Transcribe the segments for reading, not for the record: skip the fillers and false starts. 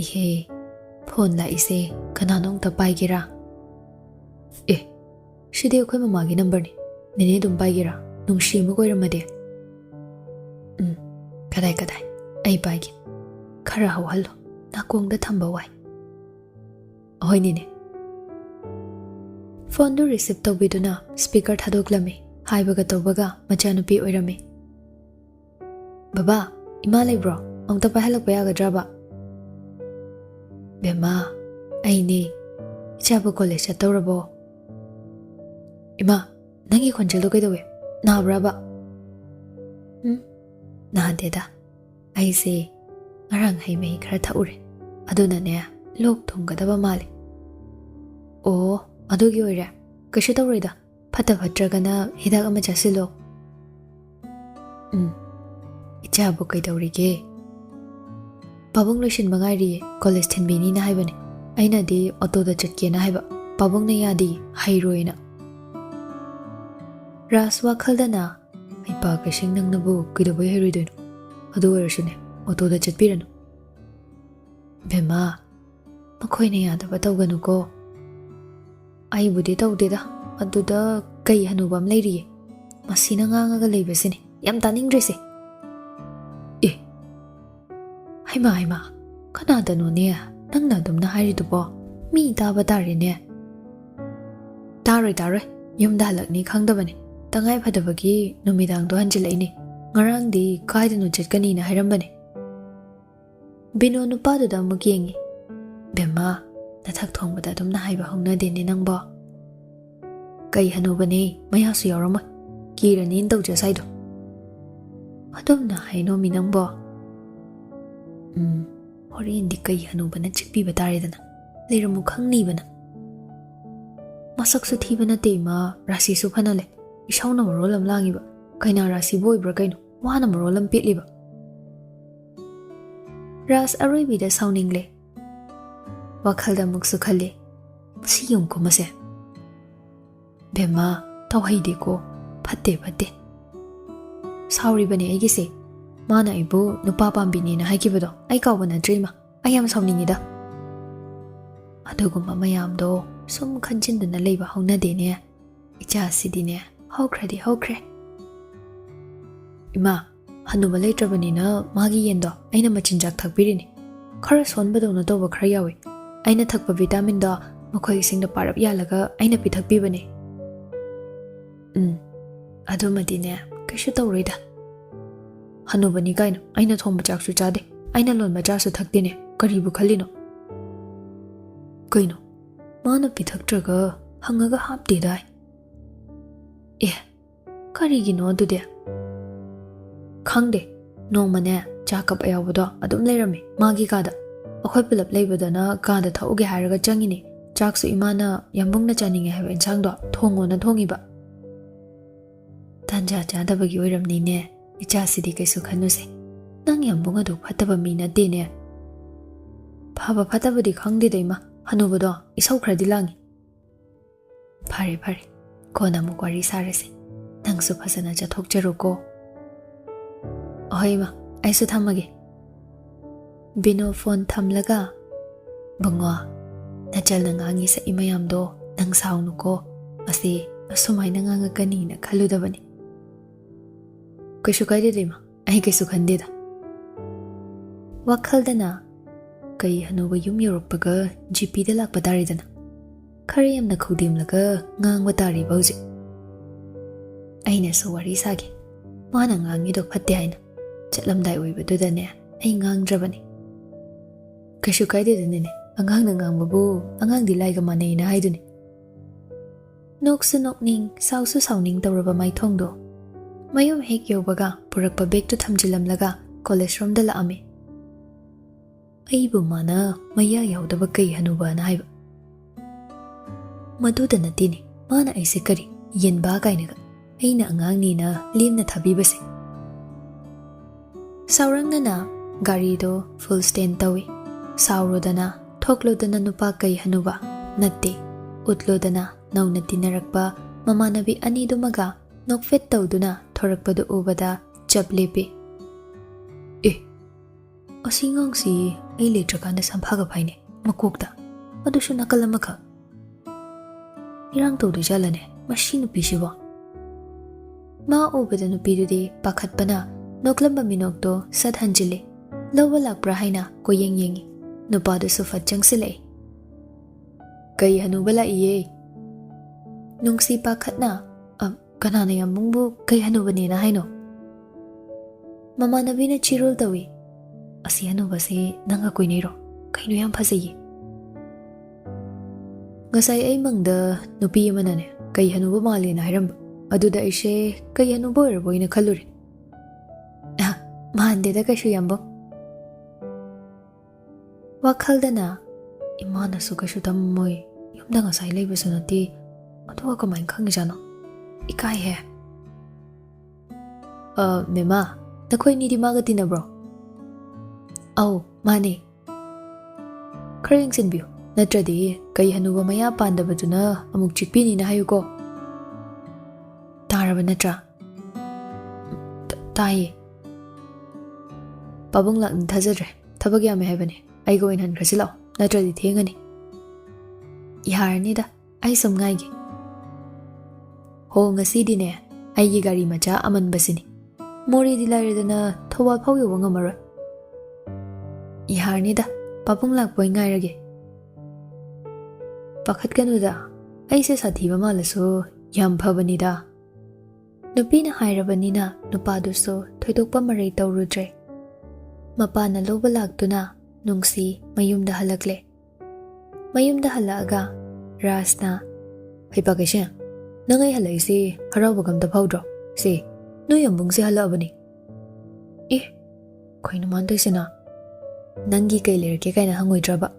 Ihe, phone la ise, kananong tapay gira. Shide ko mamagi number ni. Nene dumpay gira. Nung shimo ko ramade. Kaday. Ay bagin. Kara hawalo. Nakong da tambaway. Ahoy nene. Phone do receive tawbido na speaker thadoklame. Haibaga tawbaga machanupi oirame. Baba, ima leibro. Ang tapay halak bayagadra ba? Bema, ay ni. Ichaba college at tawrabo. Ima, nangi konjelo kay dawe. Nahabra ba? Nahadeda. Ay si, ngarang hay may kara taure. Ado na niya, lok tonggadaba mali. Oo, adugi oira. Kasi tawrida. Pata-patra na hidag ama jasilo. Ichaba kay dawrige. Pabong lushin mangari, college tinbini na haibani. Ay na di auto da chatke na haiba. Pabong na yadi, hairoi na. Ras WakhaL na ay pagkasing nang nabu kidaboy hairoi doon. Ado oirasune, auto da chatpirano. Bema, makoy na yada ba tawgano ko? Ay budi tawdida, aduda kay hanubam layriye. Masina nga nga galaybasine, yam taning dresse. Haima, kanada no niya, nang nadum na harido po, mi taba tari niya. Tari, yung dalak ni kang dabani. Tangay padabagi, numidang dohan sila ini. Ngarang di, kahit anuchat kanina hirambani. Bino pa do daw magyengi. Bema, nataktuang badadum na haibahong na din ninang bo. Kay hanubani, may hasu yaramay. Kira nin daw dya saydo. Adum na hay no minang bo. Hori hindi kay hanuba na chikpi ba tari dana. Lira mukhang ni ba na. Masak su thi ba na tema, rasi su panale. Isaw na marolam langi ba. Kay na rasi boy bra kayo, wala na marolam pitli ba. Ras aroy bida sounding le. WakhaL da mugsukali. Masiyong ko mase. Bema, tawhay di ko. Pate. Sorry ba ni ay gisi? Mana ibu nupapambini na haikibado. Ay kaw ba na dream ay am sawningida. Adugumma mayam do sum khanchin na leiba hawna de ne. Icha sidi ne. Hawkre. Ima, hanuba leitrabani na magi yendo aina machinjak thakbirini. Khara sonbado na toba khara yawi. Aina thakpa vitamin da makhoi singda parap yalaga aina pithakbibani. Adumadi ne kaishu tawrida. Hanubani kaino aina thongba chaksu chade. Aina lonba chasu thakdine. Karibu khalino. Kaino, mana pithaktraga hangaga hapde dai. Karigino adude. Khangde, nongmane chakap ayawado adum leirame magi kada. Akhoi pulap leibadana kada thauge hairaga changini. Chaksu imana yambungna chaninge haiba insangdo thongona thongiba. Tanja chadabagi oiramni ne. Icha sidi kaisu khanuse. Nang yambunga do phataba mi na de ne. Phaba phataba di khangde daima hanubado isau khradi langi. Phare. Kona mu kwari sarese. Nang su phasana chathok jaruko. Ahoima, aisu thamage. Bino phone thamlaga. Bangwa, nachal na ngangi sa imayam do nang saunu ko. Asi asumay na ngangagani na khaludabani. Kaisu kaide dima, ay kaisu khandida. WakhaL na kay hanuba yung Europaga GP da lakpadari dana. Kariyam na kudim laga ngang watari bauzi. Ay na sa wari sagi. Mana ngang ido pati ay na. Chatlamday uiba duda niya ay ngang drabani. Kaisu kaide dana ne, angang na ngang mabu, angang dilay ka manay na ay duni. Noksu nokning, sausu sauning tawraba may tongdo. Mayom hek yobaga, purak pa beg to thamjilam laga, college room da laami. Ay bumana, maya yawdaba kay hanuba na haiba. Maduda na tini, mana ay sikari, yen bagay naga, ay na angang ni na lim na thabibase. Saurang na gari do full stand tawi. Sauro dana, thoklo dana nupa kay hanuba, nagte, utlo dana, naw na tinarakpa, mamanabi ani dumaga, nokfit taw duna, thorakpa do ubada, chap lepe. ꯑꯁꯤꯉꯥꯡꯁꯤ ꯑꯩ ꯂꯩꯇ꯭ꯔꯀꯥꯟꯗ ꯁꯝꯐꯥꯒ ꯐꯥꯏꯅꯦ ꯃꯀꯣꯛꯇ ꯑꯗꯨꯁꯨ ꯅꯥꯀꯜ ꯑꯃꯈꯛ ꯏꯔꯥꯡ ꯇꯧꯗꯣꯏꯖꯥꯠꯂꯅꯦ ꯃꯁꯤ ꯅꯨꯄꯤꯁꯤꯕꯣ ꯃꯥ ꯎꯕꯗ ꯅꯨꯄꯤꯗꯨꯗꯤ ꯄꯥꯈꯠꯄꯅ ꯅꯣꯛꯂꯝꯕ ꯃꯤꯅꯣꯛꯇꯣ ꯁꯠ ꯍꯟꯖꯤꯜꯂꯤ ꯂꯧꯕ ꯂꯥꯛꯄ꯭ꯔꯥ ꯍꯥꯏꯅ ꯀꯣꯌꯦꯡ ꯌꯦꯡꯉꯤ ꯅꯨꯄꯥꯗꯨꯁꯨ ꯐꯠ ꯆꯪꯁꯤꯜꯂꯛꯏ ꯀꯩ ꯍꯅꯨꯕ ꯂꯥꯛꯏꯌꯦ ꯅꯨꯡꯁꯤ ꯄꯥꯈꯠꯅ ꯀꯅꯥꯅ ꯌꯥꯝꯕꯨꯡꯕꯨ ꯀꯩ ꯍꯅꯨꯕꯅꯦꯅ ꯍꯥꯏꯅꯣ ꯃꯃꯥꯟꯅꯕꯤꯅ ꯆꯤꯔꯣꯜ ꯇꯧꯏ ꯑꯁꯤ ꯍꯅꯨꯕꯁꯤ ꯅꯪꯒ ꯀꯣꯏꯅꯩꯔꯣ ꯀꯩꯅꯣ ꯌꯥꯝ ꯐꯖꯩꯌꯦ ꯉꯁꯥꯏ ꯑꯩ ꯃꯪꯗ ꯅꯨꯄꯤ ꯑꯃꯅꯅꯦ ꯀꯩ ꯍꯅꯨꯕ ꯃꯥꯜꯂꯦꯅ ꯍꯥꯏꯔꯝꯕ ꯑꯗꯨꯗ ꯑꯩꯁꯦ ꯀꯩ ꯍꯅꯨꯕ ꯑꯣꯏꯔꯕꯣꯏꯅ ꯈꯜꯂꯨꯔꯦ ꯃꯥꯟꯗꯦꯗ ꯀꯩꯁꯨ ꯌꯥꯝꯕꯨꯡ ꯋꯥꯈꯜꯗꯅ ꯏꯃꯥꯅꯁꯨ ꯀꯩꯁꯨ ꯊꯝꯃꯣꯏ ꯌꯨꯝꯗ ꯉꯁꯥꯏ ꯂꯩꯕꯁꯨ ꯅꯠꯇꯦ ꯑꯗꯨꯒ ꯀꯃꯥꯏꯅ ꯈꯪꯉꯤꯖꯥꯠꯅꯣ ꯏꯀꯥꯏꯍꯦ ꯃꯦꯃꯥ ꯅꯈꯣꯏꯅꯤꯗꯤ ꯃꯥꯒ ꯇꯤꯟꯅꯕ꯭ꯔꯣ ꯑꯧ ꯃꯥꯅꯦ ꯈꯔ ꯌꯦꯡꯁꯤꯟꯕꯤꯌꯨ ꯅꯠꯇ꯭ꯔꯗꯤ ꯀꯩ ꯍꯅꯨꯕ ꯃꯌꯥ ꯄꯥꯟꯗꯕꯗꯨꯅ ꯑꯃꯨꯛ ꯆꯤꯛꯄꯤꯅꯤꯅ ꯍꯥꯏꯌꯨꯀꯣ ꯇꯥꯔꯕ ꯅꯠꯇ꯭ꯔꯥ ꯇꯥꯏꯌꯦ ꯄꯥꯕꯨꯡ ꯂꯥꯛꯅꯤ ꯊꯥꯖꯗ꯭ꯔꯦ ꯊꯕꯛ ꯌꯥꯝꯃꯦ ꯍꯥꯏꯕꯅꯦ ꯑꯩꯒ ꯑꯣꯏꯅ ꯍꯟꯈ꯭ꯔꯁꯤ ꯂꯥꯛꯑꯣ ꯅꯠꯇ꯭ꯔꯗꯤ ꯊꯦꯡꯉꯅꯤ ꯌꯥꯔꯅꯤꯗ ꯑꯩ ꯁꯨꯝ ꯉꯥꯏꯒꯦ ꯍꯣ ꯉꯁꯤꯗꯤꯅꯦ ꯑꯩꯒꯤ ꯒꯥꯔꯤ ꯃꯆꯥ ꯑꯃꯟꯕꯁꯤꯅꯤ ꯃꯣꯔꯦꯗꯤ ꯂꯥꯏꯔꯗꯅ ꯊꯧꯕꯥꯜ ꯐꯥꯎ ꯌꯧꯕ ꯉꯝꯃꯔꯣꯏ ꯌꯥꯔꯅꯤꯗ ꯄꯥꯕꯨꯡ ꯂꯥꯛꯄꯣꯏ ꯉꯥꯏꯔꯒꯦ ꯄꯥꯈꯠꯀꯅꯨꯗ ꯑꯩꯁꯦ ꯁꯥꯊꯤꯕ ꯃꯥꯜꯂꯁꯨ ꯌꯥꯝ ꯐꯕꯅꯤꯗ ꯅꯨꯄꯤꯅ ꯍꯥꯏꯔꯕꯅꯤꯅ ꯅꯨꯄꯥꯗꯨꯁꯨ ꯊꯣꯏꯗꯣꯛꯄ ꯃꯔꯩ ꯇꯧꯔꯨꯗ꯭ꯔꯦ ꯃꯄꯥꯅ ꯂꯧꯕ ꯂꯥꯛꯇꯨꯅ ꯅꯨꯡꯁꯤ ꯃꯌꯨꯝꯗ ꯍꯜꯂꯛꯂꯦ ꯃꯌꯨꯝꯗ ꯍꯜꯂꯛꯑꯒ ꯔꯥꯖꯅ ꯍꯩꯄꯥ ꯀꯩꯁꯦꯡ ꯅꯪ ꯑꯩ ꯍꯜꯂꯛꯏꯁꯤ ꯍꯔꯥꯎꯕꯒ ꯑꯝꯇ ꯐꯥꯎꯗ꯭ꯔꯣ ꯁꯤ ꯅꯣꯏ ꯌꯥꯝꯕꯨꯡꯁꯦ ꯍꯜꯂꯛꯑꯕꯅꯤ ꯑꯦ ꯀꯩꯅꯣ ꯃꯥꯟꯗꯣꯏꯁꯤꯅ ꯅꯪꯒꯤ ꯀꯩ ꯂꯩꯔꯛꯀꯦ ꯀꯥꯏꯅ ꯍꯪꯉꯣꯏꯗ꯭ꯔꯕ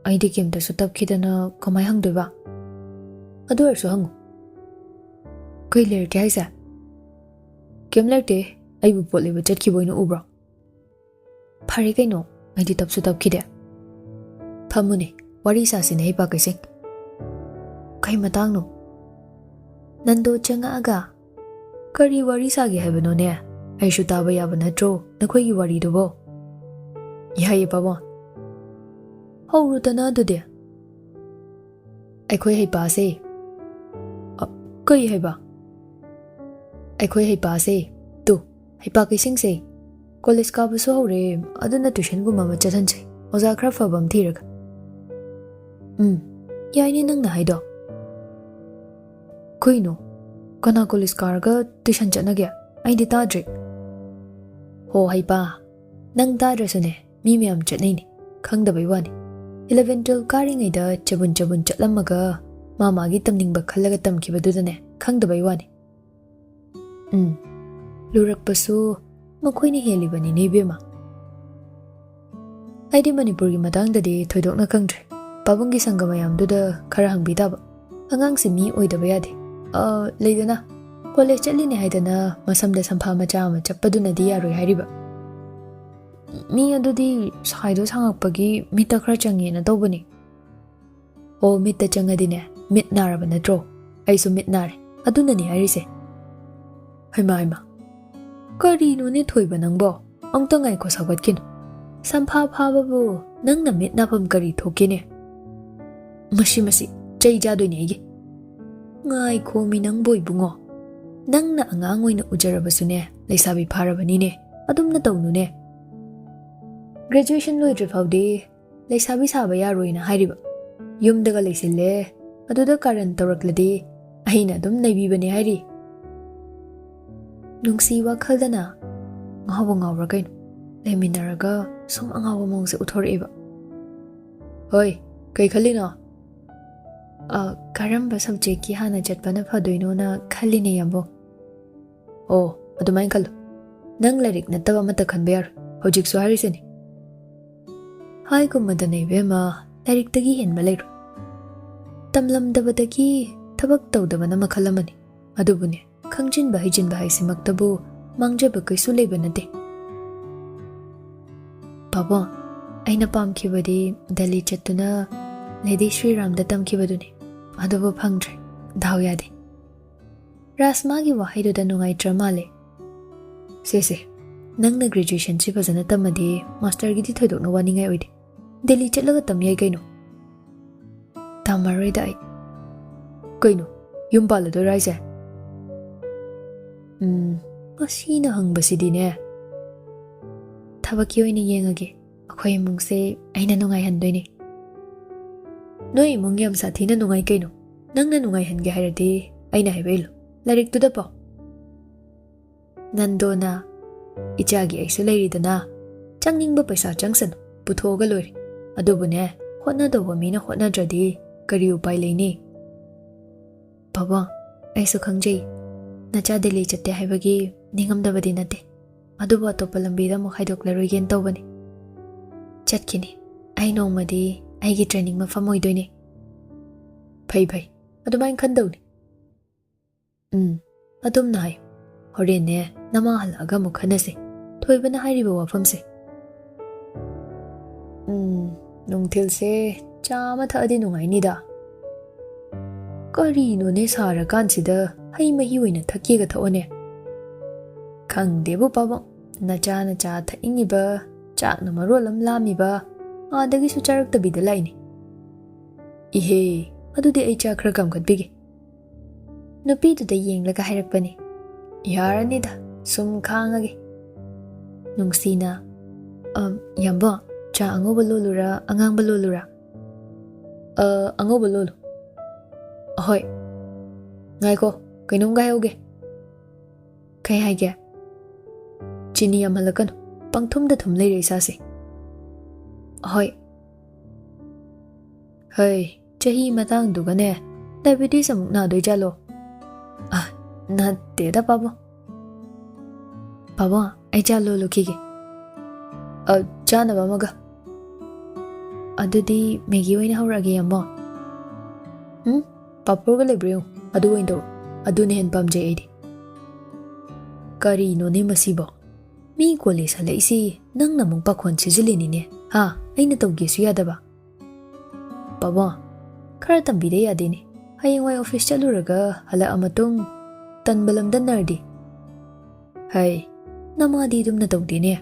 ꯑꯩꯗꯤ ꯀꯩꯝꯇꯁꯨ ꯇꯞꯈꯤꯗꯅ ꯀꯃꯥꯏ ꯍꯪꯗꯣꯏꯕ ꯑꯗꯨ ꯑꯣꯏꯔꯁꯨ ꯍꯪꯉꯨ ꯀꯩ ꯂꯩꯔꯛꯀꯦ ꯍꯥꯏꯁꯦ ꯀꯩꯝ ꯂꯩꯔꯛꯇꯦ ꯑꯩꯕꯨ ꯄꯣꯠ ꯂꯩꯕ ꯆꯠꯈꯤꯕ ꯑꯣꯏꯅ ꯎꯕ꯭ꯔꯣ ꯐꯔꯦ ꯀꯩꯅꯣ ꯑꯩꯗꯤ ꯇꯞꯁꯨ ꯇꯞꯈꯤꯗꯦ ꯐꯝꯃꯨꯅꯦ ꯋꯥꯔꯤ ꯁꯥꯁꯤꯅꯦ ꯍꯩꯄꯥ ꯀꯩꯁꯦꯡ ꯀꯩ ꯃꯇꯥꯡꯅꯣ ꯅꯟꯗꯣ ꯆꯪꯉꯛꯑꯒ ꯀꯔꯤ ꯋꯥꯔꯤ ꯁꯥꯒꯦ ꯍꯥꯏꯕꯅꯣꯅꯦ ꯑꯩꯁꯨ ꯇꯥꯕ ꯌꯥꯕ ꯅꯠꯇ꯭ꯔꯣ ꯅꯈꯣꯏꯒꯤ ꯋꯥꯔꯤꯗꯨꯕꯣ ꯌꯥꯏꯌꯦ ꯄꯥꯕꯨꯡ ꯍꯧꯔꯨꯗꯅ ꯑꯗꯨꯗꯤ ꯑꯩꯈꯣꯏ ꯍꯩꯄꯥꯁꯦ ꯀꯩ ꯍꯥꯏꯕ ꯑꯩꯈꯣꯏ ꯍꯩꯄꯥꯁꯦ ꯇꯨ ꯍꯩꯄꯥ ꯀꯩꯁꯤꯡꯁꯦ ꯀꯣꯂꯦꯖ ꯀꯥꯕꯁꯨ ꯍꯧꯔꯦ ꯑꯗꯨꯅ ꯇ꯭ꯌꯨꯁꯟꯒꯨꯝꯕ ꯑꯃ ꯆꯠꯍꯟꯁꯦ ꯑꯣꯖꯥ ꯈꯔ ꯐꯕ ꯑꯃ ꯊꯤꯔꯒ ꯌꯥꯏꯅꯦ ꯅꯪꯅ ꯍꯥꯏꯗꯣ ꯀꯩꯅꯣ ꯀꯅꯥ ꯀꯣꯂꯦꯖ ꯀꯥꯔꯒ ꯇ꯭ꯌꯨꯁꯟ ꯆꯠꯅꯒꯦ ꯑꯩꯗꯤ ꯇꯥꯗ꯭ꯔꯤ ꯍꯣ ꯍꯩꯄꯥ ꯅꯪ ꯇꯥꯗ꯭ꯔꯁꯨꯅꯦ ꯃꯤ ꯃꯌꯥꯝ ꯆꯠꯅꯩꯅꯦ ꯈꯪꯗꯕꯩ ꯋꯥꯅꯤ 11-12 ꯀꯥꯔꯤꯉꯩꯗ ꯆꯕꯨꯟ ꯆꯠꯂꯝꯃꯒ ꯃꯥꯒꯤ ꯇꯝꯅꯤꯡꯕ ꯈꯜꯂꯒ ꯇꯝꯈꯤꯕꯗꯨꯗꯅꯦ ꯈꯪꯗꯕꯩ ꯋꯥꯅꯤ ꯂꯨꯔꯛꯄꯁꯨ ꯃꯈꯣꯏꯅ ꯍꯦꯜꯂꯤꯕꯅꯤꯅꯦ ꯏꯕꯦꯝꯃ ꯑꯩꯗꯤ ꯃꯅꯤꯄꯨꯔꯒꯤ ꯃꯇꯥꯡꯗꯗꯤ ꯊꯣꯏꯗꯣꯛꯅ ꯈꯪꯗ꯭ꯔꯦ ꯄꯥꯕꯨꯡꯒꯤ ꯁꯪꯒ ꯃꯌꯥꯝꯗꯨꯗ ꯈꯔ ꯍꯪꯕꯤ ꯇꯥꯕ ꯑꯉꯥꯡꯁꯤ ꯃꯤ ꯑꯣꯏꯗꯕ ꯌꯥꯗꯦ ꯂꯩꯗꯅ ꯀꯣꯂꯦꯖ ꯆꯠꯂꯤꯅꯦ ꯍꯥꯏꯗꯅ ꯃꯁꯝꯗ ꯁꯝꯐꯥ ꯃꯆꯥ ꯑꯃ ꯆꯞꯄꯗꯨꯅꯗꯤ ꯌꯥꯔꯣꯏ ꯍꯥꯏꯔꯤꯕ ꯃꯤ ꯑꯗꯨꯗꯤ ꯁꯥꯏꯗꯣ ꯁꯥꯡꯉꯛꯄꯒꯤ ꯃꯤꯠꯇ ꯈꯔ ꯆꯪꯉꯦꯅ ꯇꯧꯕꯅꯤ ꯑꯣ ꯃꯤꯠꯇ ꯆꯪꯉꯗꯤꯅꯦ ꯃꯤꯠ ꯅꯥꯔꯕ ꯅꯠꯇ꯭ꯔꯣ ꯑꯩꯁꯨ ꯃꯤꯠ ꯅꯥꯔꯦ ꯑꯗꯨꯅꯅꯤ ꯍꯥꯏꯔꯤꯁꯦ ꯍꯩꯃꯥ ꯀꯔꯤꯅꯣꯅꯦ ꯊꯣꯏꯕ ꯅꯪꯕꯣ ꯑꯝꯇ ꯉꯥꯏꯈꯣ ꯁꯥꯎꯒꯠꯈꯤꯅꯨ ꯁꯝꯐꯥ ꯐꯥꯕꯕꯨ ꯅꯪꯅ ꯃꯤꯠ ꯅꯥꯐꯝ ꯀꯔꯤ ꯊꯣꯛꯀꯦꯅꯦ ꯃꯁꯤ ꯆꯩ ꯆꯥꯗꯣꯏꯅꯦ ꯑꯩꯒꯤ ꯉꯥꯏꯈꯣꯃꯤ ꯅꯪꯕꯣ ꯏꯕꯨꯡꯉꯣ ꯅꯪꯅ ꯑꯉꯥꯡ ꯑꯣꯏꯅ ꯎꯖꯔꯕꯁꯨꯅꯦ ꯂꯩꯁꯥꯕꯤ ꯐꯥꯔꯕꯅꯤꯅꯦ ꯑꯗꯨꯝꯅ ꯇꯧꯅꯨꯅꯦ ꯒ꯭ꯔꯦꯖꯨꯑꯦꯁꯟ ꯂꯣꯏꯗ꯭ꯔꯤ ꯐꯥꯎꯗꯤ ꯂꯩꯁꯥꯕꯤ ꯁꯥꯕ ꯌꯥꯔꯣꯏꯅ ꯍꯥꯏꯔꯤꯕ ꯌꯨꯝꯗꯒ ꯂꯩꯁꯤꯜꯂꯦ ꯑꯗꯨꯗ ꯀꯥꯔꯟ ꯇꯧꯔꯛꯂꯗꯤ ꯑꯩꯅ ꯑꯗꯨꯝ ꯅꯩꯕꯤꯕꯅꯦ ꯍꯥꯏꯔꯤ ꯅꯨꯡꯁꯤ ꯋꯥꯈꯜꯗꯅ ꯉꯥꯎꯕ꯭ꯔꯥ ꯀꯩꯅꯣ ꯂꯩꯃꯤꯟꯅꯔꯒ ꯁꯨꯝ ꯑꯉꯥꯎꯕ ꯃꯑꯣꯡꯁꯦ ꯎꯠꯊꯣꯔꯛꯏꯕ ꯍꯣꯏ ꯀꯩ ꯈꯜꯂꯤꯅꯣ ꯀꯔꯝꯕ ꯁꯕꯖꯦꯛꯀꯤ ꯍꯥꯟꯅ ꯆꯠꯄꯅ ꯐꯗꯣꯏꯅꯣꯅ ꯈꯜꯂꯤꯅꯦ ꯌꯥꯝꯕꯣ ꯑꯣ ꯑꯗꯨꯃꯥꯏꯅ ꯈꯜꯂꯨ ꯅꯪ ꯂꯥꯏꯔꯤꯛ ꯅꯠꯇꯕ ꯑꯃꯠꯇ ꯈꯟꯕ ꯌꯥꯔꯣꯏ ꯍꯧꯖꯤꯛꯁꯨ ꯍꯥꯏꯔꯤꯁꯤꯅꯤ ꯍꯥꯏꯒꯨꯝꯕꯗꯅ ꯏꯕꯦꯝꯃ ꯂꯥꯏꯔꯤꯛꯇꯒꯤ ꯍꯦꯟꯕ ꯂꯩꯔꯣꯏ ꯇꯝꯂꯝꯗꯕꯗꯒꯤ ꯊꯕꯛ ꯇꯧꯗꯕꯅ ꯃꯈꯜ ꯑꯃꯅꯤ ꯑꯗꯨꯕꯨꯅꯦ ꯈꯪꯖꯤꯟꯕ ꯍꯩꯖꯤꯟꯕ ꯍꯥꯏꯁꯤꯃꯛꯇꯕꯨ ꯃꯥꯡꯖꯕ ꯀꯩꯁꯨ ꯂꯩꯕ ꯅꯠꯇꯦ ꯄꯥꯕꯨꯡ ꯑꯩꯅ ꯄꯥꯝꯈꯤꯕꯗꯤ ꯗꯦꯜꯂꯤ ꯆꯠꯇꯨꯅ ꯂꯦꯗꯤ ꯁ꯭ꯔꯤꯔꯥꯝꯗ ꯇꯝꯈꯤꯕꯗꯨꯅꯤ ꯑꯗꯨꯕꯨ ꯐꯪꯗ꯭ꯔꯦ ꯗꯥꯎ ꯌꯥꯗꯦ ꯔꯥꯁꯃꯥꯒꯤ ꯋꯥꯍꯩꯗꯨꯗ ꯅꯨꯡꯉꯥꯏꯇ꯭ꯔ ꯃꯥꯜꯂꯦ ꯁꯦ ꯅꯪꯅ ꯒ꯭ꯔꯦꯖꯨꯑꯦꯁꯟꯁꯤ ꯐꯖꯅ ꯇꯝꯃꯗꯤ ꯃꯥꯁꯇꯔꯒꯤꯗꯤ ꯊꯣꯏꯗꯣꯛꯅ ꯋꯥꯅꯤꯡꯉꯥꯏ ꯑꯣꯏꯗꯦ ꯗꯦꯜꯂꯤ ꯆꯠꯂꯒ ꯇꯝ ꯌꯥꯏ ꯀꯩꯅꯣ ꯇꯝꯃꯔꯣꯏꯗ ꯑꯩ ꯀꯩꯅꯣ ꯌꯨꯝ ꯄꯥꯜꯂꯗꯣꯏꯔꯥ ꯍꯥꯏꯁꯦ ꯉꯁꯤꯅ ꯍꯪꯕꯁꯤꯗꯤꯅꯦ ꯊꯕꯛꯀꯤ ꯑꯣꯏꯅ ꯌꯦꯡꯉꯒꯦ ꯑꯩꯈꯣꯏ ꯏꯃꯨꯡꯁꯦ ꯑꯩꯅ ꯅꯨꯡꯉꯥꯏꯍꯟꯗꯣꯏꯅꯦ ꯅꯣꯏ ꯏꯃꯨꯡ ꯌꯥꯝ ꯁꯥꯊꯤꯅ ꯅꯨꯡꯉꯥꯏ ꯀꯩꯅꯣ ꯅꯪꯅ ꯅꯨꯡꯉꯥꯏꯍꯟꯒꯦ ꯍꯥꯏꯔꯗꯤ ꯑꯩꯅ ꯍꯥꯏꯕ ꯏꯜꯂꯨ ꯂꯥꯏꯔꯤꯛꯇꯨꯗ ꯄꯥꯎ ꯅꯟꯗꯣꯅ ꯏꯆꯥꯒꯤ ꯑꯩꯁꯨ ꯂꯩꯔꯤꯗꯅ ꯆꯪꯅꯤꯡꯕ ꯄꯩꯁꯥ ꯆꯪꯁꯅꯨ ꯄꯨꯊꯣꯛꯑꯒ ꯂꯣꯏꯔꯦ ꯑꯗꯨꯕꯨꯅꯦ ꯍꯣꯠꯅꯗꯧꯕ ꯃꯤꯅ ꯍꯣꯠꯅꯗ꯭ꯔꯗꯤ ꯀꯔꯤ ꯎꯄꯥꯏ ꯂꯩꯅꯤ ꯄꯥꯕꯨꯡ ꯑꯩꯁꯨ ꯈꯪꯖꯩ ꯅꯆꯥ ꯗꯦꯜꯂꯤ ꯆꯠꯇꯦ ꯍꯥꯏꯕꯒꯤ ꯅꯤꯡꯉꯝꯗꯕꯗꯤ ꯅꯠꯇꯦ ꯑꯗꯨꯕꯨ ꯑꯇꯣꯞꯄ ꯂꯝꯕꯤꯗ ꯑꯃꯨꯛ ꯍꯥꯏꯗꯣꯛꯂꯔꯣꯏꯒꯦꯅ ꯇꯧꯕꯅꯤ ꯆꯠꯈꯤꯅꯤ ꯑꯩ ꯅꯣꯡꯃꯗꯤ ꯑꯩꯒꯤ ꯇ꯭ꯔꯦꯅꯤꯡ ꯃꯐꯝ ꯑꯣꯏꯗꯣꯏꯅꯤ ꯐꯩ ꯐꯩ ꯑꯗꯨꯃꯥꯏꯅ ꯈꯟꯗꯧꯅꯤ ꯑꯗꯨꯝꯅ ꯍꯥꯏ ꯍꯣꯔꯦꯟꯅꯦ ꯅꯃꯥ ꯍꯜꯂꯛꯑꯒ ꯑꯃꯨꯛ ꯈꯟꯅꯁꯤ ꯊꯣꯏꯕꯅ ꯍꯥꯏꯔꯤꯕ ꯋꯥꯐꯝꯁꯦ ꯅꯨꯡꯊꯤꯜꯁꯦ ꯆꯥ ꯑꯃ ꯊꯛꯑꯗꯤ ꯅꯨꯡꯉꯥꯏꯅꯤꯗ ꯀꯔꯤꯅꯣꯅꯦ ꯁꯥꯔꯀꯥꯟꯁꯤꯗ ꯍꯩ ꯃꯍꯤ ꯑꯣꯏꯅ ꯊꯛꯀꯦꯒ ꯊꯛꯑꯣꯅꯦ ꯈꯪꯗꯦꯕꯨ ꯄꯥꯕꯨꯡ ꯅꯆꯥꯅ ꯆꯥ ꯊꯛꯏꯉꯤꯕ ꯆꯥꯛꯅ ꯃꯔꯣꯜ ꯑꯃ ꯂꯥꯝꯃꯤꯕ ꯑꯥꯗꯒꯤꯁꯨ ꯆꯥꯔꯛꯇꯕꯤꯗ ꯂꯥꯛꯏꯅꯤ ꯏꯍꯦ ꯑꯗꯨꯗꯤ ꯑꯩ ꯆꯥꯛ ꯈꯔ ꯀꯥꯝꯈꯠꯄꯤꯒꯦ ꯅꯨꯄꯤꯗꯨꯗ ꯌꯦꯡꯂꯒ ꯍꯥꯏꯔꯛꯄꯅꯤ ꯌꯥꯔꯅꯤꯗ ꯁꯨꯝ ꯈꯥꯡꯉꯒꯦ ꯅꯨꯡꯁꯤꯅ ꯌꯥꯝꯕꯣ ꯆꯥ ꯑꯉꯧꯕ ꯂꯣꯜꯂꯨꯔꯥ ꯑꯉꯥꯡꯕ ꯂꯣꯜꯂꯨꯔꯥ ꯑꯉꯧꯕ ꯂꯣꯜꯂꯨ ꯑꯍꯣꯏ ꯉꯥꯏꯈꯣ ꯀꯩꯅꯣꯝꯒ ꯍꯥꯏꯍꯧꯒꯦ ꯀꯩ ꯍꯥꯏꯒꯦ ꯆꯤꯅꯤ ꯌꯥꯝꯍꯜꯂꯛꯀꯅꯨ ꯄꯪꯊꯨꯝꯗ ꯊꯨꯝ ꯂꯩꯔꯦ ꯏꯁꯥꯁꯦ ꯑꯍꯣꯏ ꯍꯩ ꯆꯍꯤ ꯃꯇꯥꯡꯗꯨꯒꯅꯦ ꯗꯥꯏꯕꯦꯇꯤꯁ ꯑꯃꯨꯛ ꯅꯥꯗꯣꯏꯖꯥꯠꯂꯣ ꯅꯠꯇꯦꯗ ꯄꯥꯕꯨꯡ ꯄꯥꯕꯨꯡ ꯑꯩ ꯆꯥ ꯂꯣꯜꯂꯨꯈꯤꯒꯦ ꯆꯥꯅꯕ ꯑꯃꯒ ꯑꯗꯨꯗꯤ ꯃꯦꯒꯤ ꯑꯣꯏꯅ ꯍꯧꯔꯛꯑꯒꯦ ꯌꯥꯝꯕꯣ ꯄꯥꯄꯣꯔꯒ ꯂꯩꯕ꯭ꯔꯣ ꯌꯦꯡꯉꯨ ꯑꯗꯨ ꯑꯣꯏꯅ ꯇꯧꯔꯣ ꯑꯗꯨꯅ ꯍꯦꯟꯅ ꯄꯥꯝꯖꯩ ꯑꯩꯗꯤ ꯀꯔꯤꯅꯣꯅꯦ ꯃꯁꯤꯕꯣ ꯃꯤ ꯀꯣꯂꯦꯖ ꯍꯜꯂꯛꯏꯁꯤ ꯅꯪꯅ ꯑꯃꯨꯛ ꯄꯥꯈꯣꯟ ꯁꯤꯖꯤꯜꯂꯤꯅꯤꯅꯦ ꯑꯩꯅ ꯇꯧꯒꯦꯁꯨ ꯌꯥꯗꯕ ꯄꯥꯕꯨꯡ ꯈꯔ ꯇꯝꯕꯤꯗ ꯌꯥꯗꯦꯅꯦ ꯍꯌꯦꯡꯋꯥꯏ ꯑꯣꯐꯤꯁ ꯆꯠꯂꯨꯔꯒ ꯍꯜꯂꯛꯑ ꯃꯇꯨꯡ ꯇꯟꯕ ꯂꯝꯗꯟꯅꯔꯗꯤ ꯍꯩ ꯅꯃꯥꯗꯤ ꯑꯗꯨꯝꯅ ꯇꯧꯗꯦꯅꯦ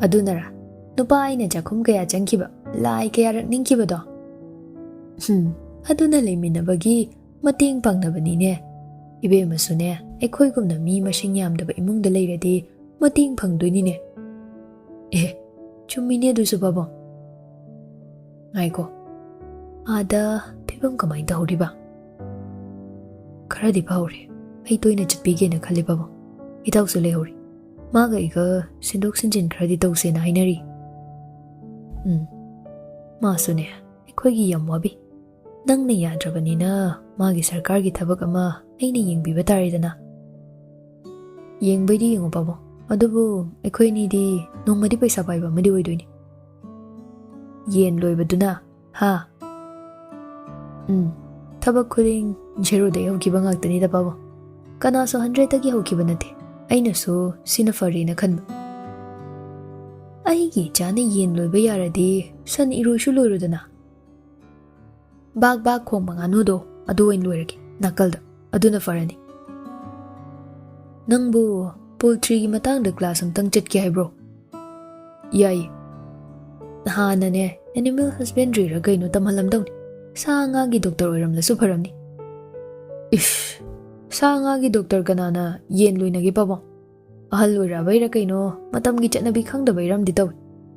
ꯑꯗꯨꯅꯔꯥ ꯅꯨꯄꯥ ꯑꯩꯅ ꯆꯥꯛꯈꯨꯝ ꯀꯌꯥ ꯆꯪꯈꯤꯕ ꯂꯥꯏ ꯀꯌꯥꯔꯛ ꯅꯤꯡꯈꯤꯕꯗꯣ ꯑꯗꯨꯅ ꯂꯩꯃꯤꯟꯅꯕꯒꯤ ꯃꯇꯦꯡ ꯄꯥꯡꯅꯕꯅꯤꯅꯦ ꯏꯕꯦꯝꯃꯁꯨꯅꯦ ꯑꯩꯈꯣꯏꯒꯨꯝꯅ ꯃꯤ ꯃꯁꯤꯡ ꯌꯥꯝꯗꯕ ꯏꯃꯨꯡꯗ ꯂꯩꯔꯗꯤ ꯃꯇꯦꯡ ꯐꯪꯗꯣꯏꯅꯤꯅꯦ ꯆꯨꯝꯃꯤꯅꯦ ꯑꯗꯨꯁꯨ ꯄꯥꯕꯨꯡ ꯉꯥꯏꯈꯣ ꯑꯥꯗ ꯐꯤꯕꯝ ꯀꯃꯥꯏꯅ ꯇꯧꯍꯧꯔꯤꯕ ꯈꯔꯗꯤ ꯐꯍꯧꯔꯦ ꯑꯩ ꯇꯣꯏꯅ ꯆꯠꯄꯤꯒꯦꯅ ꯈꯜꯂꯤ ꯄꯥꯕꯨꯡ ꯏꯇꯥꯎꯁꯨ ꯂꯩꯍꯧꯔꯤ ꯃꯥꯒ ꯑꯩꯒ ꯁꯤꯟꯗꯣꯛ ꯁꯤꯟꯖꯤꯟ ꯈꯔꯗꯤ ꯇꯧꯁꯦꯅ ꯍꯥꯏꯅꯔꯤ ꯃꯥꯁꯨꯅꯦ ꯑꯩꯈꯣꯏꯒꯤ ꯌꯥꯝ ꯋꯥꯕꯤ ꯅꯪꯅ ꯌꯥꯗ꯭ꯔꯕꯅꯤꯅ ꯃꯥꯒꯤ ꯁꯔꯀꯥꯔꯒꯤ ꯊꯕꯛ ꯑꯃ ꯑꯩꯅ ꯌꯦꯡꯕꯤꯕ ꯇꯥꯔꯦꯗꯅ ꯌꯦꯡꯕꯩꯗꯤ ꯌꯦꯡꯉꯣ ꯄꯥꯕꯨꯡ ꯑꯗꯨꯕꯨ ꯑꯩꯈꯣꯏ ꯑꯅꯤꯗꯤ ꯅꯣꯡꯃꯗꯤ ꯄꯩꯁꯥ ꯄꯥꯏꯕ ꯑꯃꯗꯤ ꯑꯣꯏꯗꯣꯏꯅꯤ ꯌꯦꯟ ꯂꯣꯏꯕꯗꯨꯅ ꯊꯕꯛ ꯈꯨꯗꯤꯡ ꯖꯦꯔꯣꯗꯒꯤ ꯍꯧꯈꯤꯕ ꯉꯥꯛꯇꯅꯤꯗ ꯄꯥꯕꯨꯡ ꯀꯅꯥꯁꯨ 100ꯗꯒꯤ ꯍꯧꯈꯤꯕ ꯅꯠꯇꯦ ꯑꯩꯅꯁꯨ ꯁꯤꯅ ꯐꯔꯦꯅ ꯈꯟꯕ ꯑꯩꯒꯤ ꯏꯆꯥꯅ ꯌꯦꯟ ꯂꯣꯏꯕ ꯌꯥꯔꯗꯤ ꯁꯟ ꯏꯔꯣꯏꯁꯨ ꯂꯣꯏꯔꯣꯗꯅ ꯕꯥꯛ ꯈꯣꯡꯕ ꯉꯥꯅꯨꯗꯣ ꯑꯗꯨ ꯑꯣꯏꯅ ꯂꯣꯏꯔꯒꯦ ꯅꯥꯀꯜꯗ ꯑꯗꯨꯅ ꯐꯔꯅꯤ ꯅꯪꯕꯨ ꯄꯣꯜꯇ꯭ꯔꯤꯒꯤ ꯃꯇꯥꯡꯗ ꯀ꯭ꯂꯥꯁ ꯑꯝꯇꯪ ꯆꯠꯀꯦ ꯍꯥꯏꯕ꯭ꯔꯣ ꯌꯥꯏꯌꯦ ꯍꯥꯟꯅꯅꯦ ꯑꯦꯅꯤꯃꯦꯜ ꯍꯁꯕꯦꯟꯗ꯭ꯔꯤꯔ ꯀꯩꯅꯣ ꯇꯝꯍꯜꯂꯝꯗꯧꯅꯤ ꯁꯥ ꯉꯥꯒꯤ ꯗꯣꯛꯇꯔ ꯑꯣꯏꯔꯝꯂꯁꯨ ꯐꯔꯝꯅꯤ ꯁꯥ ꯉꯥꯒꯤ ꯗꯣꯛꯇꯔ ꯀꯅꯥꯅ ꯌꯦꯟ ꯂꯣꯏꯅꯒꯦ ꯄꯥꯕꯨꯡ ꯑꯍꯜ ꯑꯣꯏꯔꯛꯑꯕꯩꯔ ꯀꯩꯅꯣ ꯃꯇꯝꯒꯤ ꯆꯠꯅꯕꯤ ꯈꯪꯗꯕꯩꯔꯝꯗꯤ ꯇꯧꯏ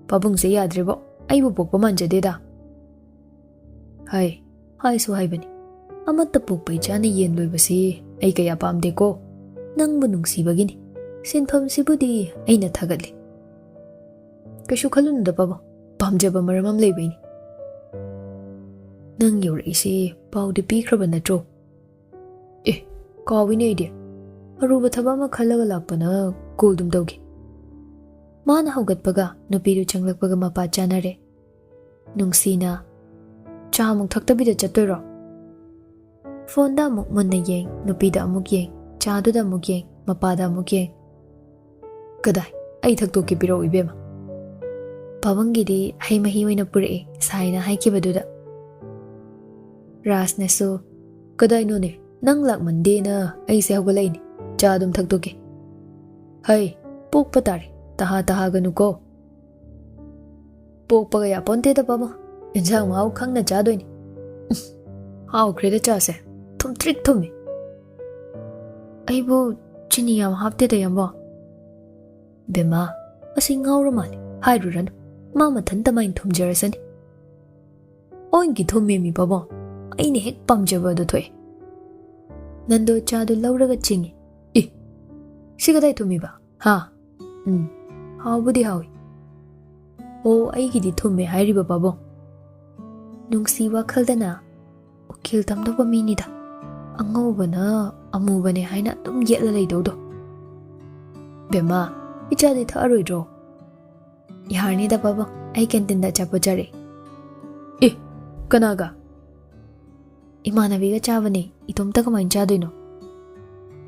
ꯄꯥꯕꯨꯡꯁꯦ ꯌꯥꯗ꯭ꯔꯦꯕꯣ ꯑꯩꯕꯨ ꯄꯣꯛꯄ ꯃꯥꯟꯖꯗꯦꯗ ꯍꯥꯏꯁꯨ ꯍꯥꯏꯕꯅꯤ ꯑꯃꯠꯇ ꯄꯣꯛꯄ ꯏꯆꯥꯅ ꯌꯦꯟ ꯂꯣꯏꯕꯁꯤ ꯑꯩ ꯀꯌా ꯄꯥꯝꯗꯦꯀꯣ ꯅꯪꯕꯨ ꯅꯨꯡꯁꯤꯕꯒꯤꯅꯤ ꯁꯤꯟꯐꯝꯁꯤꯕꯨꯗꯤ ꯑꯩꯅ ꯊꯥꯒꯠꯂꯤ ꯀꯩꯁꯨ ꯈꯜꯂꯨꯅꯨꯗ ꯄꯥꯕꯨꯡ ꯄꯥꯝꯖꯕ ꯃꯔꯝ ꯑꯃ ꯂꯩꯕꯩꯅꯤ ꯅꯪ ꯌꯧꯔꯛꯏꯁꯤ ꯄꯥꯎꯗꯤ ꯄꯤꯈ꯭ꯔꯕ ꯅꯠꯇ꯭ꯔꯣ ꯀꯥꯎꯏꯅꯦ ꯑꯩꯗꯤ ꯑꯔꯨꯕ ꯊꯕꯛ ꯑꯃ ꯈꯜꯂꯒ ꯂꯥꯛꯄꯅ ꯀꯣꯜꯗꯨꯝ ꯇꯧꯒꯦ ꯃꯥꯅ ꯍꯧꯒꯠꯄꯒ ꯅꯨꯄꯤꯗꯨ ꯆꯪꯂꯛꯄꯒ ꯃꯄꯥ ꯆꯥꯅꯔꯦ ꯅꯨꯡꯁꯤꯅ ꯆꯥ ꯑꯃꯨꯛ ꯊꯛꯇꯕꯤꯗ ꯆꯠꯇꯣꯏꯔꯣ ꯐꯣꯟꯗ ꯑꯃꯨꯛ ꯃꯨꯟꯅ ꯌꯦꯡ ꯅꯨꯄꯤꯗ ꯑꯃꯨꯛ ꯌꯦꯡ ꯆꯥꯗꯨꯗ ꯑꯃꯨꯛ ꯌꯦꯡ ꯃꯄꯥꯗ ꯑꯃꯨꯛ ꯌꯦꯡ ꯀꯗꯥꯏ ꯑꯩ ꯊꯛꯇꯣꯛꯀꯦ ꯄꯤꯔꯛꯎ ꯏꯕꯦꯝꯃ ꯄꯥꯕꯨꯡꯒꯤꯗꯤ ꯍꯩ ꯃꯍꯤ ꯑꯣꯏꯅ ꯄꯨꯔꯛꯏ ꯁꯥꯏꯅ ꯍꯥꯏꯈꯤꯕꯗꯨꯗ ꯔꯥꯖꯅꯁꯨ ꯀꯗꯥꯏꯅꯣꯅꯦ ꯅꯪ ꯂꯥꯛꯃꯟꯗꯦꯅ ꯑꯩꯁꯦ ꯍꯧꯒꯠꯂꯛꯏꯅꯤ ꯆꯥ ꯑꯗꯨꯝ ꯊꯛꯇꯣꯛꯀꯦ Pokpa tari, taha ganuko. Pokpa gaya ponte da pamo, injang mau khang na chadoi ni. Hao kreda chase, thum trick thumi. Aibu chini yam hapte da yamba. Bema, asi ngaura mali, hairuran, mama thanta main thum jarasani. Oingi thumi mi pamo, aini hek pamjaba do thoy. Nando chadu lauraga chingi. Sigadai thumi ba, ha? Hao budi hawi. O aigidi thumi hairiba pamo. Nungsi WakhaL dana, ukil tamdaba minida. Angawbana, amubane haina tum yetla leidodo. Bema, ichadi tharoidro. Yarni da pamo, ai canteen da chapachare. Kanaga? Imanaviga chavani, itumta kamain chadoino.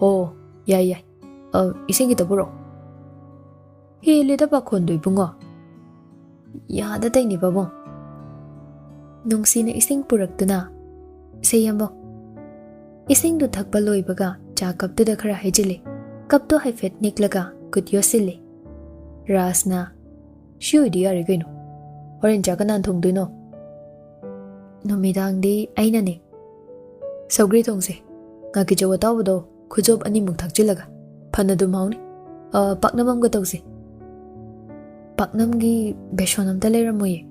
Oh, yai. Isingi taburo. Hili da pakondoi bungo. Yada tay ni pamo. Nungsi na ising puraktuna. Sayambo. Ising du thakpa loibaga cha kaptu da khara haijili. Kaptu haifet niklaga kut yosili. Rasna. Shiu di arigino. Horin jaganan thongduino. Numidang di aina ni. Saugri thongse. Ngaki jawa tawado khujob ani muk thakjilaga. Panadum hauni. Paknamam ga tawse. Paknam gi beshonam ta leramoye.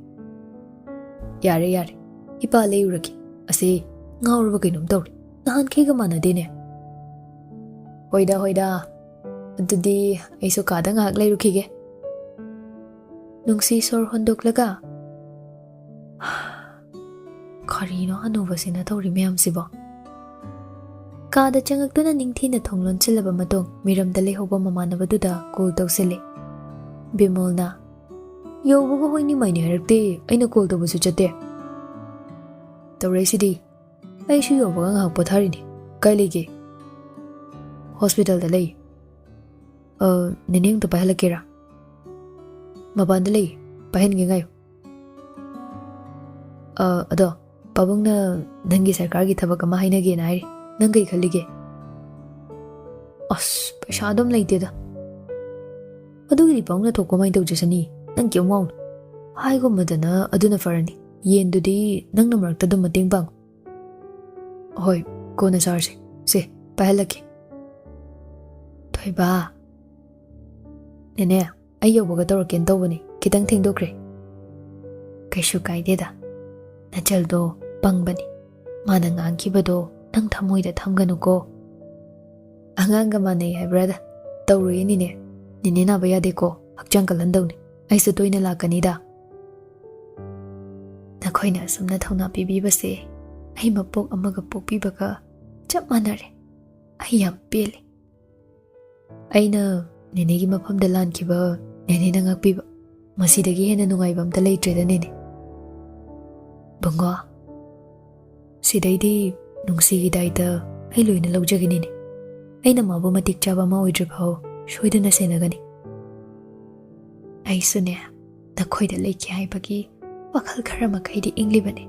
Yare. Ipa leuraki. Ase ngawrba kainum tawri. Nahan khiga manadene. Hoida. Adudi aiso kada ngak leirukige. Nungsi sor hondoklaga. Karino anubasina tawri mayam sibo. Kada changaktuna ningthina thonglon chilaba matong miramda lehoba mamanabaduda call tawsili. Bimolna. Yobuga hoini maini harakte aina call tabasu chate. Tawraisidi. Aishu yobuga ngak potharini. Kai lege. Hospital da lei. Nining to pahalakira. Mabanda lei. Pahin ngayo. Ado. Pabungna nangi sarkar gi thabak ama haina ge nai. Nangai khalige. Paisa dom leite da. Adugiri pangna thokko mai tawjasani. Nang kyom waun. Haigo madana aduna farani. Yendudi nangna marakta dum mating pang. Hoi, kona sarse. Se, pahalaki. Thoiba. Nene, ayo boga tawraken tawbani. Kitang thingdokre. Kaishu kaide da. Nachaldo pangbani. Mana ngangkibado nang thamoida thamganuko. Anganga manai habrada. Tawruyani ne. Nine na bayade ko. Hakchang kalandawni. Aisu toina lakanida. Nakoina asumna thawna pibibase. Ai mapok amaga pokpibaga chap manare. Ai yam pele. Aina nenegi mafamda lankiba nene na ngakpiba. Masidagi hena nungaiba amta leitreda nene. Bungo. Sidaidi nungsigi daida ai loina laujagini. Aina mabu matik chaba ma oidribao shoidana senagani. Aisune nakoida leiki haibagi WakhaL khara makaidi inglibani.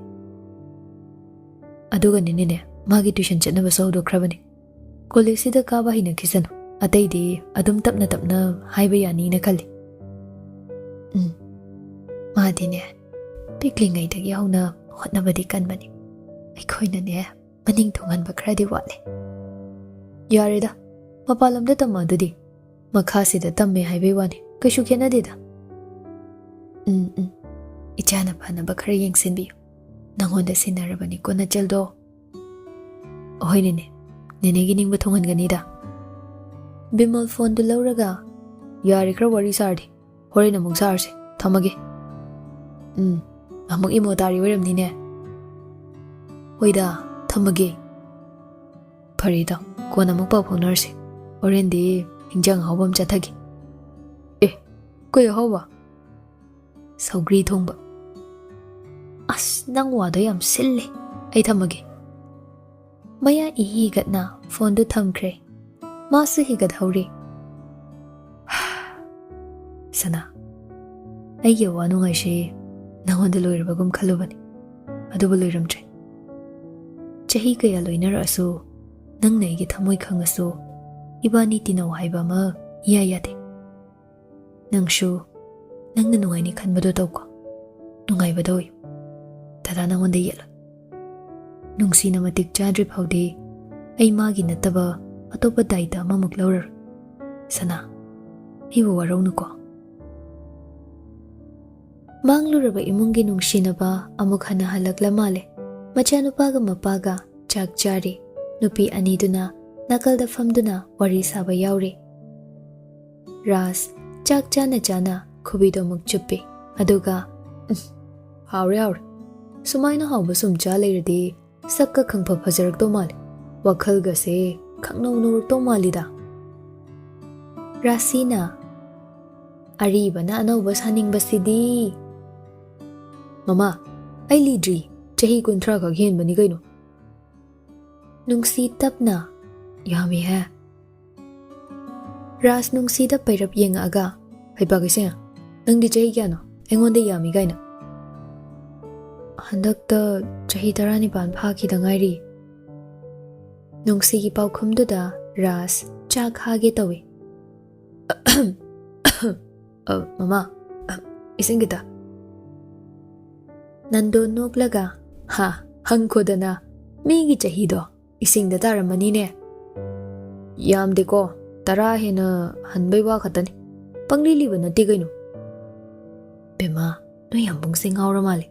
Aduga nene magi tuition chatnaba sawdokhrabani. College sida kaba hina kisanu. Ataidi adum tapna haiba yani na khalli. Madine piklingai dagi hauna hotnabadi kanbani. Aikhoina ne maning thonganba khradi wale. Yareda mapalamda tamadudi makhasida tamme haibe wani kaishu khenadida. Ichana phanaba khara yengsinbi. Nangonda sinarabani ko nachaldo. Ohoinene nenegi ningba thonganganida. Bimol phone du lauraga yari khara wari sardi. Horena mung sarse thamage. Amuk imo tari weramni ne. Hoida thamage. Farida kona muk pa phonarse. Orendi hingjang hawbam chathagi. Koy hawba. Saugri thongba. Nang wado yam sille. Ai thamage. Maya ihi gatna phone du thamkre. Masu higat hawri. Sana. Ai wanu ngai she nangonda loirabagum khalubani. Adubu loiramtre. Chahi kaya loinarasu nang naigi thamoi khangasu ibani tinaw haiba ma yade. ꯅꯪꯁꯨ ꯅꯪꯅ ꯅꯨꯡꯉꯥꯏꯅꯤ ꯈꯟꯕꯗꯣ ꯇꯧꯀꯣ ꯅꯨꯡꯉꯥꯏꯕꯗꯣ ꯑꯣꯏꯌꯨ ꯗꯗꯥ ꯅꯪꯉꯣꯟꯗ ꯌꯦꯠꯂꯣꯏ ꯅꯨꯡꯁꯤꯅ ꯃꯇꯤꯛ ꯆꯥꯗ꯭ꯔꯤ ꯐꯥꯎꯗꯤ ꯑꯩ ꯃꯥꯒꯤ ꯅꯠꯇꯕ ꯑꯇꯣꯞꯄ ꯗꯥꯏꯇ ꯑꯃꯃꯨꯛ ꯂꯧꯔꯔꯣꯏ ꯁꯅꯥ ꯑꯩꯕꯨ ꯋꯥꯔꯧꯅꯨꯀꯣ ꯃꯥꯡꯂꯨꯔꯕ ꯏꯃꯨꯡꯒꯤ ꯅꯨꯡꯁꯤꯅꯕ ꯑꯃꯨꯛ ꯍꯟꯅ ꯍꯜꯂꯛꯂ ꯃꯥꯜꯂꯦ ꯃꯆꯥꯅꯨꯄꯥꯒ ꯃꯄꯥꯒ ꯆꯥꯛ ꯆꯥꯔꯤ ꯅꯨꯄꯤ ꯑꯅꯤꯗꯨꯅ ꯅꯥꯀꯜꯗ ꯐꯝꯗꯨꯅ ꯋꯥꯔꯤ ꯁꯥꯕ ꯌꯥꯎꯔꯤ ꯔꯥꯖ ꯆꯥꯛ ꯆꯥꯅ ꯆꯥꯅ ꯈꯨꯕꯤꯗꯣ ꯑꯃꯨꯛ ꯆꯨꯞꯄꯤ ꯑꯗꯨꯒ ꯍꯥꯎꯔꯦ ꯍꯥꯎꯔꯦ ꯁꯨꯃꯥꯏꯅ ꯍꯥꯎꯕ ꯁꯨꯝ ꯆꯥ ꯂꯩꯔꯗꯤ ꯁꯛꯀ ꯈꯪꯐ ꯐꯖꯔꯛꯇꯧ ꯃꯥꯜꯂꯦ ꯋꯥꯈꯜꯒꯁꯦ ꯈꯪꯅꯧ ꯅꯧꯔꯛꯇꯧ ꯃꯥꯜꯂꯤꯗ ꯔꯥꯁꯤꯅ ꯑꯔꯤꯕꯅ ꯑꯅꯧꯕ ꯁꯥꯅꯤꯡꯕꯁꯤꯗꯤ ꯃꯃꯥ ꯑꯩ ꯂꯤꯗ꯭ꯔꯤ ꯆꯍꯤ 30 ꯈꯛ ꯍꯦꯟꯕꯅꯤ ꯀꯩꯅꯣ ꯅꯨꯡꯁꯤ ꯇꯞꯅ ꯌꯥꯝꯃꯤꯍꯦ ꯔꯥꯖ ꯅꯨꯡꯁꯤꯗ ꯄꯩꯔꯞ ꯌꯦꯡꯉꯛꯑꯒ ꯍꯩꯄꯥ ꯅꯪꯗꯤ ꯆꯍꯤ ꯀꯌꯥꯅꯣ ꯑꯩꯉꯣꯟꯗ ꯌꯥꯝꯃꯤ ꯀꯥꯏꯅ ꯍꯟꯗꯛꯇ ꯆꯍꯤ 19 ꯐꯥꯈꯤꯗ ꯉꯥꯏꯔꯤ ꯅꯨꯡꯁꯤꯒꯤ ꯄꯥꯎꯈꯨꯝꯗꯨꯗ ꯔꯥꯖ ꯆꯥꯛ ꯍꯥꯒꯦ ꯇꯧꯏ ꯃꯃꯥ ꯏꯁꯤꯡ ꯈꯤꯇ ꯅꯟꯗꯣ ꯅꯣꯛꯂꯒ ꯍꯪꯈꯣꯗꯅ ꯃꯤꯒꯤ ꯆꯍꯤꯗꯣ ꯏꯁꯤꯡꯗ ꯇꯥꯔꯝꯃꯅꯤꯅꯦ ꯌꯥꯝꯗꯦꯀꯣ 10 ꯍꯦꯟꯅ ꯍꯟꯕꯩ ꯋꯥ ꯈꯛꯇꯅꯤ ꯄꯪꯂꯤ ꯂꯤꯕ ꯅꯠꯇꯦ ꯀꯩꯅꯣ ꯕꯦꯃꯥ ꯅꯣꯏ ꯌꯥꯝꯕꯨꯡꯁꯦ ꯉꯥꯎꯔ ꯃꯥꯜꯂꯦ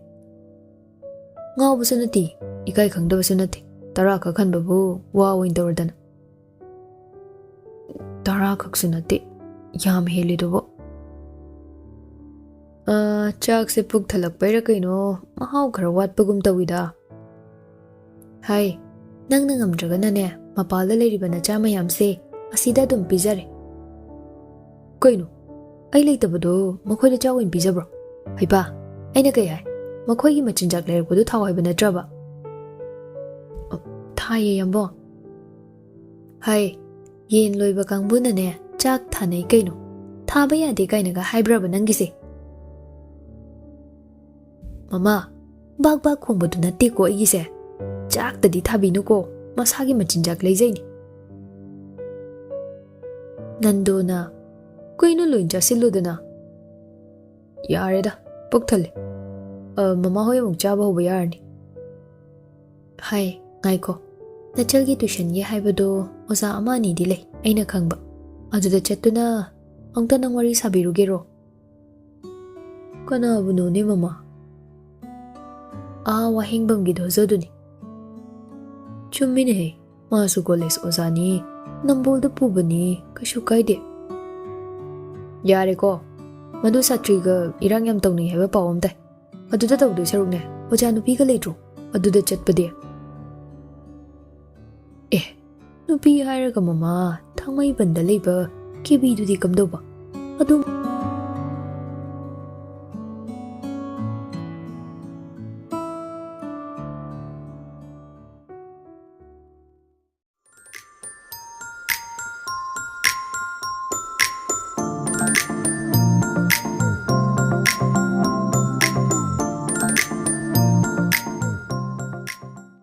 ꯉꯥꯎꯕꯁꯨ ꯅꯠꯇꯦ ꯏꯀꯥꯏ ꯈꯪꯗꯕꯁꯨ ꯅꯠꯇꯦ 10 ꯈꯛ ꯍꯟꯕꯕꯨ ꯋꯥ ꯑꯣꯏꯅ ꯇꯧꯔꯗꯅ 10 ꯈꯛꯁꯨ ꯅꯠꯇꯦ ꯌꯥꯝ ꯍꯦꯜꯂꯤꯗꯨꯕꯨ ꯆꯥꯛꯁꯦ ꯄꯨꯛ ꯊꯜꯂꯛꯄꯩꯔ ꯀꯩꯅꯣ ꯃꯍꯥꯎ ꯈꯔ ꯋꯥꯠꯄꯒꯨꯝ ꯇꯧꯏꯗ ꯍꯥꯏ ꯅꯪꯅ ꯉꯝꯗ꯭ꯔꯒꯅꯅꯦ ꯃꯄꯥꯜꯗ ꯂꯩꯔꯤꯕ ꯅꯆꯥ ꯃꯌꯥꯝꯁꯦ ꯑꯁꯤꯗ ꯑꯗꯨꯝ ꯄꯤꯖꯔꯦ ꯀꯩꯅꯣ ꯑꯩ ꯂꯩꯇꯕꯗꯣ ꯃꯈꯣꯏꯗ ꯆꯥꯛ ꯑꯣꯏꯅ ꯄꯤꯖꯕ꯭ꯔꯣ ꯍꯩꯄꯥ ꯑꯩꯅ ꯀꯩ ꯍꯥꯏ ꯃꯈꯣꯏꯒꯤ ꯃꯆꯤꯟꯖꯥꯛ ꯂꯩꯔꯛꯄꯗꯨ ꯊꯥꯎ ꯍꯥꯏꯕ ꯅꯠꯇ꯭ꯔꯕ ꯊꯥꯏꯌꯦ ꯌꯥꯝꯕꯣ ꯍꯥꯏ ꯌꯦꯟ ꯂꯣꯏꯕ ꯀꯥꯡꯕꯨꯅꯅꯦ ꯆꯥꯛ ꯊꯥꯅꯩ ꯀꯩꯅꯣ ꯊꯥꯕ ꯌꯥꯗꯦ ꯀꯥꯏꯅꯒ ꯍꯥꯏꯕ꯭ꯔꯕ ꯅꯪꯒꯤꯁꯦ ꯃꯃꯥ ꯕꯥꯛ ꯕꯥꯛ ꯈꯣꯡꯕꯗꯨ ꯅꯠꯇꯦꯀꯣ ꯑꯩꯒꯤꯁꯦ ꯆꯥꯛꯇꯗꯤ ꯊꯥꯕꯤꯅꯨꯀꯣ ꯃꯁꯥꯒꯤ ꯃꯆꯤꯟꯖꯥꯛ ꯂꯩꯖꯩꯅꯤ ꯅꯟꯗꯣꯅ ꯀꯩꯅꯣ ꯂꯣꯏ ꯆꯥꯁꯤꯜꯂꯨꯗꯅ ꯌꯥꯔꯦꯗ ꯄꯨꯛ ꯊꯜꯂꯦ ꯃꯃꯥ ꯍꯣꯏ ꯑꯃꯨꯛ ꯆꯥꯕ ꯍꯧꯕ ꯌꯥꯔꯅꯤ ꯍꯥꯏ ꯉꯥꯏꯈꯣ ꯅꯆꯜꯒꯤ ꯇꯨꯏꯁꯟꯒꯤ ꯍꯥꯏꯕꯗꯣ ꯑꯣꯖꯥ ꯑꯃ ꯑꯅꯤꯗꯤ ꯂꯩ ꯑꯩꯅ ꯈꯪꯕ ꯑꯗꯨꯗ ꯆꯠꯇꯨꯅ ꯑꯃꯨꯛꯇ ꯅꯪ ꯋꯥꯔꯤ ꯁꯥꯕꯤꯔꯨꯒꯦꯔꯣ ꯀꯅꯥꯕꯨꯅꯣꯅꯦ ꯃꯃꯥ ꯋꯥꯍꯦꯡꯕꯝꯒꯤ ꯙꯣꯖꯗꯨꯅꯤ ꯆꯨꯝꯃꯤꯅꯦꯍꯦ ꯃꯥꯁꯨ ꯀꯣꯂꯦꯖ ꯑꯣꯖꯥꯅꯤ ꯅꯝꯕꯣꯜꯗ ꯄꯨꯕꯅꯤ ꯀꯩꯁꯨ ꯀꯥꯏꯗꯦ ꯌꯥꯔꯦꯀꯣ ꯃꯗꯨ ꯁꯥꯇ꯭ꯔꯤꯒ ꯏꯔꯥꯡ ꯌꯥꯝ ꯇꯧꯅꯩ ꯍꯥꯏꯕ ꯄꯥꯎ ꯑꯃ ꯇꯥꯏ ꯑꯗꯨꯗ ꯇꯧꯗꯣꯏ ꯁꯔꯨꯛꯅꯦ ꯑꯣꯖꯥ ꯅꯨꯄꯤꯒ ꯂꯩꯇ꯭ꯔꯣ ꯑꯗꯨꯗ ꯆꯠꯄꯗꯤ ꯅꯨꯄꯤ ꯍꯥꯏꯔꯒ ꯃꯃꯥ ꯊꯥꯡꯃꯩꯕꯟꯗ ꯂꯩꯕ ꯀꯦꯕꯤꯗꯨꯗꯤ ꯀꯝꯗꯧꯕ ꯑꯗꯨꯝ